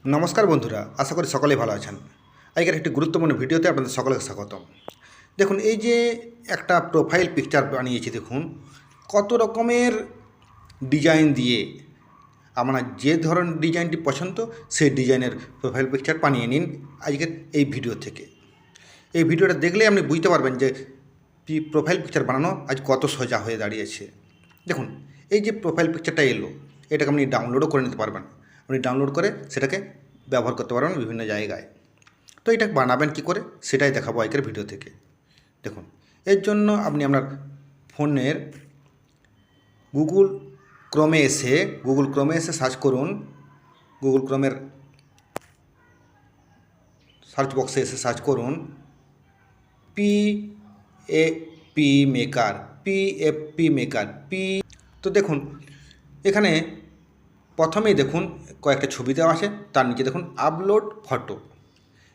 নমস্কার বন্ধুরা, আশা করি সকলেই ভালো আছেন। আজকের একটি গুরুত্বপূর্ণ ভিডিওতে আপনাদের সকলকে স্বাগতম। দেখুন, এই যে একটা প্রোফাইল পিকচার বানিয়েছি, দেখুন কত রকমের ডিজাইন দিয়ে আপনার যে ধরনের ডিজাইনটি পছন্দ সেই ডিজাইনের প্রোফাইল পিকচার বানিয়ে নিন আজকের এই ভিডিও থেকে। এই ভিডিওটা দেখলেই আপনি বুঝতে পারবেন যে প্রোফাইল পিকচার বানানো আজ কত সোজা হয়ে দাঁড়িয়েছে। দেখুন, এই যে প্রোফাইল পিকচারটা এলো, এটাকে আপনি ডাউনলোডও করে নিতে পারবেন। আপনি ডাউনলোড করে সেটাকে ব্যবহার করতে পারবেন বিভিন্ন জায়গায়। তো এটা বানাবেন কী করে সেটাই দেখাবো আজকের ভিডিও থেকে। দেখুন, এর জন্য আপনি আপনার ফোনের গুগল ক্রোমে এসে সার্চ করুন। গুগল ক্রোমের সার্চ বক্সে এসে সার্চ করুন পিএফপি মেকার। তো দেখুন, এখানে প্রথমেই দেখুন কয়েকটা ছবি দেওয়া আছে, তার নিচে দেখুন আপলোড ফটো।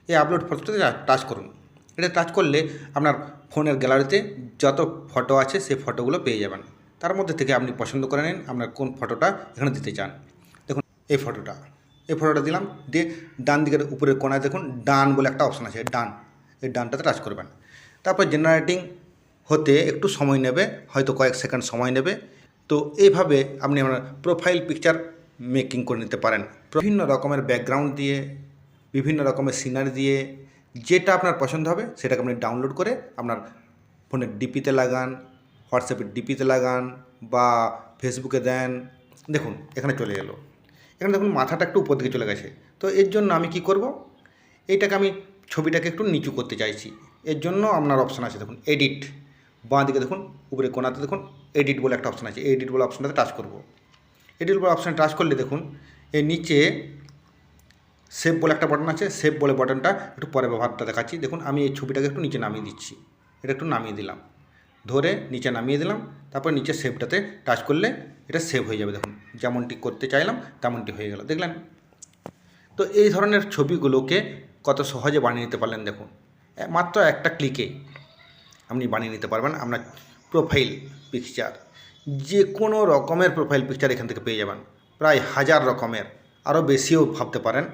এই আপলোড ফটোতে টাচ করুন। এটা টাচ করলে আপনার ফোনের গ্যালারিতে যত ফটো আছে সেই ফটোগুলো পেয়ে যাবেন। তার মধ্যে থেকে আপনি পছন্দ করে নিন আপনার কোন ফটোটা এখানে দিতে চান। দেখুন, এই ফটোটা দিলাম। দিয়ে ডান দিকের উপরের কোণায় দেখুন ডান বলে একটা অপশান আছে, এই ডানটাতে টাচ করবেন। তারপর জেনারেটিং হতে একটু সময় নেবে, হয়তো কয়েক সেকেন্ড সময় নেবে। তো এইভাবে আপনি আপনার প্রোফাইল পিকচার মেকিং করে নিতে পারেন বিভিন্ন রকমের ব্যাকগ্রাউন্ড দিয়ে, বিভিন্ন রকমের সিনারি দিয়ে। যেটা আপনার পছন্দ হবে সেটাকে আপনি ডাউনলোড করে আপনার ফোনের ডিপিতে লাগান, হোয়াটসঅ্যাপের ডিপিতে লাগান বা ফেসবুকে দেন। দেখুন, এখানে চলে এলো। এখানে দেখুন মাথাটা একটু উপর দিকে চলে গেছে। তো এর জন্য আমি কি করব, এইটাকে আমি ছবিটাকে একটু নিচু করতে চাইছি। এর জন্য আপনার অপশান আছে, দেখুন এডিট। বাঁ দিকে দেখুন উপরে কোণাতে দেখুন এডিট বলে একটা অপশান আছে। এডিট বলে অপশানটাতে টাচ করব। এডিট বলে অপশানে টাচ করলে দেখুন এর নিচে সেভ বলে একটা বাটন আছে। সেভ বলে বাটনটা একটু পরে ব্যবহারটা দেখাচ্ছি। দেখুন, আমি এই ছবিটাকে একটু নিচে নামিয়ে দিচ্ছি। এটা একটু নামিয়ে দিলাম, ধরে নিচে নামিয়ে দিলাম। তারপর নিচে সেভটাতে টাচ করলে এটা সেভ হয়ে যাবে। দেখুন, যেমনটি করতে চাইলাম তেমনটি হয়ে গেল, দেখলেন? তো এই ধরনের ছবিগুলোকে কত সহজে বানিয়ে নিতে পারলেন। দেখুন, মাত্র একটা ক্লিকে আপনি বানিয়ে নিতে পারবেন আপনার প্রোফাইল পিকচার। যে কোনো রকমের প্রোফাইল পিকচার এখান থেকে পেয়ে যাবেন, প্রায় 1000 রকমের, আরও বেশিও ভাবতে পারেন।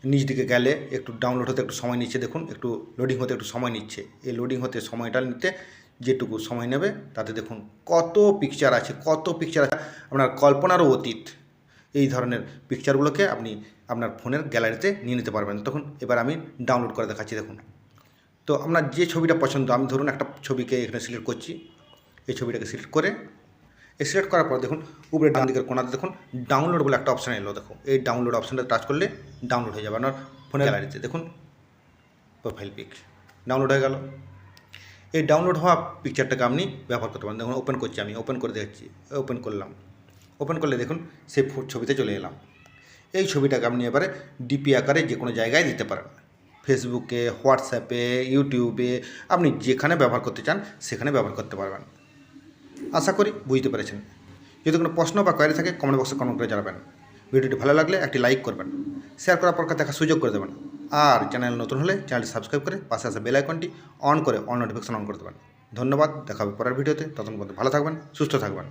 নিচ দিকে গেলে একটু ডাউনলোড হতে একটু সময় নিচ্ছে, দেখুন একটু লোডিং হতে একটু সময় নিচ্ছে। এই লোডিং হতে সময়টা নিতে যেটুকু সময় নেবে তাতে দেখুন কত পিকচার আছে আপনার কল্পনারও অতীত। এই ধরনের পিকচারগুলোকে আপনি আপনার ফোনের গ্যালারিতে নিয়ে নিতে পারবেন। তখন এবার আমি ডাউনলোড করে দেখাচ্ছি। দেখুন, তো আপনার যে ছবিটা পছন্দ, আমি ধরুন একটা ছবিকে এখানে সিলেক্ট করছি। এই ছবিটাকে সিলেক্ট করার পর দেখুন উপরে ডান দিকের কোণাতে দেখুন ডাউনলোড বলে একটা অপশান এলো। দেখুন, এই ডাউনলোড অপশানটা টাচ করলে ডাউনলোড হয়ে যাবে আপনার ফোনের গ্যালারিতে। দেখুন, প্রোফাইল পিক ডাউনলোড হয়ে গেল। এই ডাউনলোড হওয়া পিকচারটাকে আপনি ব্যবহার করতে পারেন। দেখুন, ওপেন করছি, আমি ওপেন করে দেখাচ্ছি। ওপেন করলাম। ওপেন করলে দেখুন সেই ছবিতে চলে এলাম। এই ছবিটাকে আপনি এবারে ডিপি আকারে যে কোনো জায়গায় দিতে পারেন, ফেসবুকে, হোয়াটসঅ্যাপে, ইউটিউবে, আপনি যেখানে ব্যবহার করতে চান সেখানে ব্যবহার করতে পারবেন। আশা করি বুঝতে পেরেছেন। যদি কোনো প্রশ্ন বা কোয়েরি থাকে কমেন্ট বক্সে কমেন্ট করে জানাবেন। ভিডিওটি ভালো লাগলে একটি লাইক করবেন, শেয়ার করার পর দেখার সুযোগ করে দেবেন। আর চ্যানেল নতুন হলে চ্যানেলটি সাবস্ক্রাইব করে পাশে আসা বেল আইকনটি অন করে অল নোটিফিকেশন অন করে দেবেন। ধন্যবাদ, দেখা হবে পরের ভিডিওতে। ততক্ষণ পর্যন্ত ভালো থাকবেন, সুস্থ থাকবেন।